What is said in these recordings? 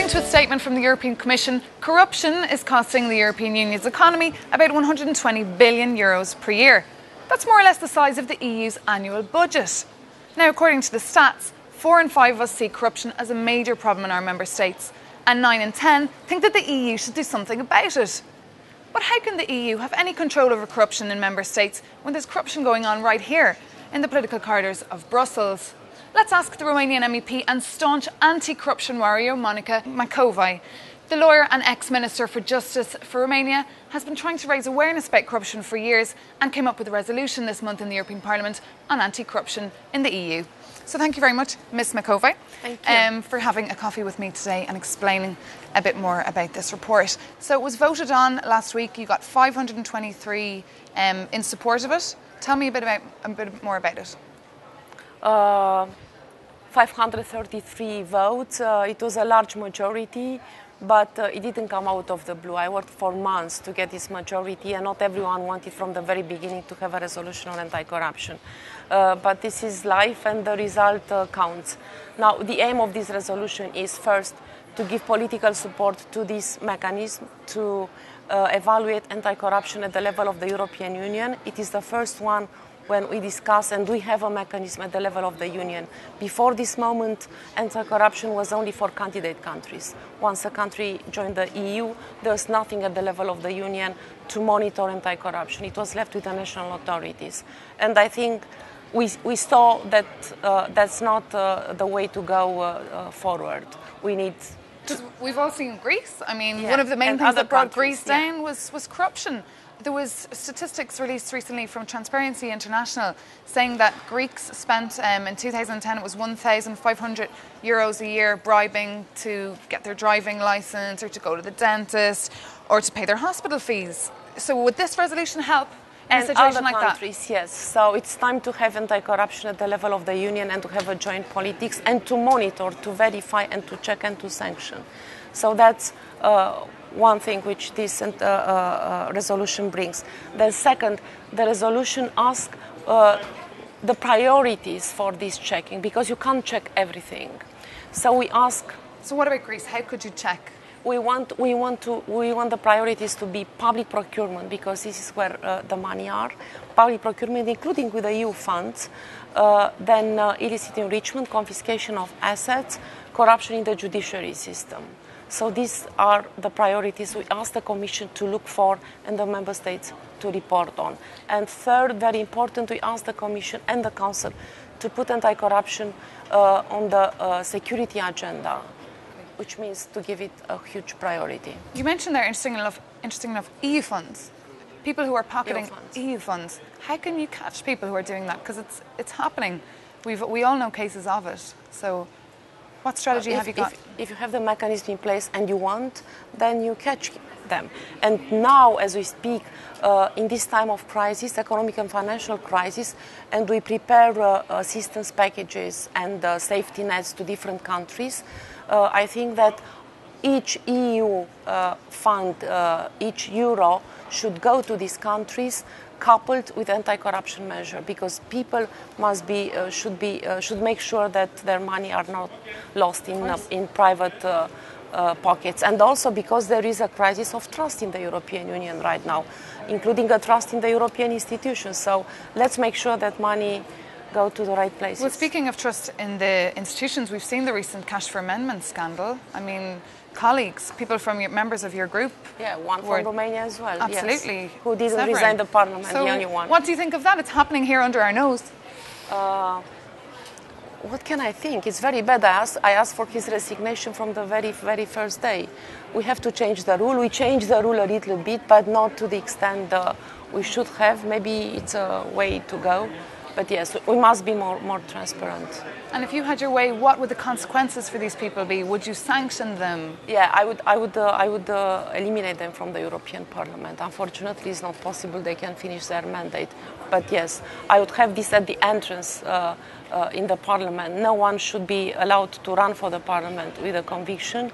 into a statement from the European Commission, corruption is costing the European Union's economy about €120 billion per year. That's more or less the size of the EU's annual budget. Now, according to the stats, 4 in 5 of us see corruption as a major problem in our member states, and 9 in 10 think that the EU should do something about it. But how can the EU have any control over corruption in member states when there's corruption going on right here in the political corridors of Brussels? Let's ask the Romanian MEP and staunch anti-corruption warrior Monica Macovei. The lawyer and ex-minister for Justice for Romania has been trying to raise awareness about corruption for years and came up with a resolution this month in the European Parliament on anti-corruption in the EU. So thank you very much, Ms Macovei, for having a coffee with me today and explaining a bit more about this report. So it was voted on last week. You got 523 in support of it. Tell me a bit more about it. 533 votes. It was a large majority, but it didn't come out of the blue. I worked for months to get this majority, and not everyone wanted from the very beginning to have a resolution on anti-corruption. But this is life, and the result counts. Now, the aim of this resolution is first to give political support to this mechanism to evaluate anti-corruption at the level of the European Union. It is the first one when we discuss, and we have a mechanism at the level of the Union. Before this moment, anti-corruption was only for candidate countries. Once a country joined the EU, there was nothing at the level of the Union to monitor anti-corruption. It was left with the national authorities. And I think we saw that that's not the way to go forward. We need... We've all seen Greece. I mean, one of the main things that brought Greece down was corruption. There was statistics released recently from Transparency International saying that Greeks spent, in 2010, it was €1,500 a year bribing to get their driving licence or to go to the dentist or to pay their hospital fees. So would this resolution help in a situation like that? Yes. So it's time to have anti-corruption at the level of the Union and to have a joint politics and to monitor, to verify and to check and to sanction. So that's one thing which this resolution brings. Then second, the resolution asks the priorities for this checking, because you can't check everything. So we ask... So what about Greece? How could you check? We want the priorities to be public procurement, because this is where the money are. Public procurement, including with the EU funds, then illicit enrichment, confiscation of assets, corruption in the judiciary system. So these are the priorities we ask the Commission to look for and the Member States to report on. And third, very important, we ask the Commission and the Council to put anti-corruption on the security agenda, which means to give it a huge priority. You mentioned there, interesting enough, EU funds. People who are pocketing EU funds. How can you catch people who are doing that? Because it's happening. We all know cases of it. So what strategy have you got? If you have the mechanism in place and you want, then you catch them. And now, as we speak, in this time of crisis, economic and financial crisis, and we prepare assistance packages and safety nets to different countries, I think that each EU fund, each euro should go to these countries coupled with anti-corruption measure, because people should make sure that their money are not lost in private pockets, and also because there is a crisis of trust in the European Union right now, including a trust in the European institutions. So let's make sure that money go to the right places. Well, speaking of trust in the institutions, we've seen the recent Cash for Amendments scandal. I mean, colleagues, people from members of your group. Yeah, one from Romania as well. Absolutely. Yes, who didn't resign the parliament, so the only one. What do you think of that? It's happening here under our nose. What can I think? It's very bad. I asked for his resignation from the very, very first day. We have to change the rule. We changed the rule a little bit, but not to the extent we should have. Maybe it's a way to go. But yes, we must be more transparent. And if you had your way, what would the consequences for these people be? Would you sanction them? Yeah, I would eliminate them from the European Parliament. Unfortunately, it's not possible. They can finish their mandate. But yes, I would have this at the entrance in the Parliament. No one should be allowed to run for the Parliament with a conviction.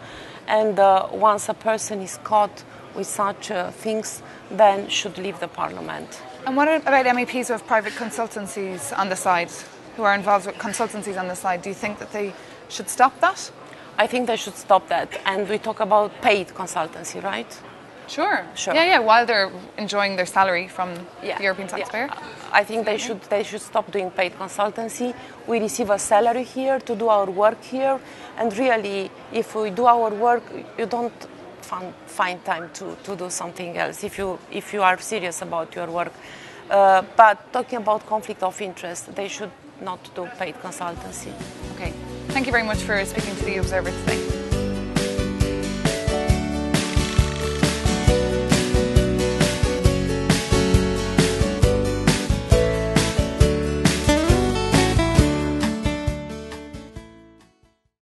And once a person is caught with such things, then should leave the Parliament. And what about MEPs who have private consultancies on the side, who are involved with consultancies on the side? Do you think that they should stop that? I think they should stop that. And we talk about paid consultancy, right? Sure. Sure. Yeah, while they're enjoying their salary from the European taxpayer. I think they should stop doing paid consultancy. We receive a salary here to do our work here, and really, if we do our work, you don't find time to do something else if you are serious about your work. But talking about conflict of interest, they should not do paid consultancy. Okay. Thank you very much for speaking to the Observer today.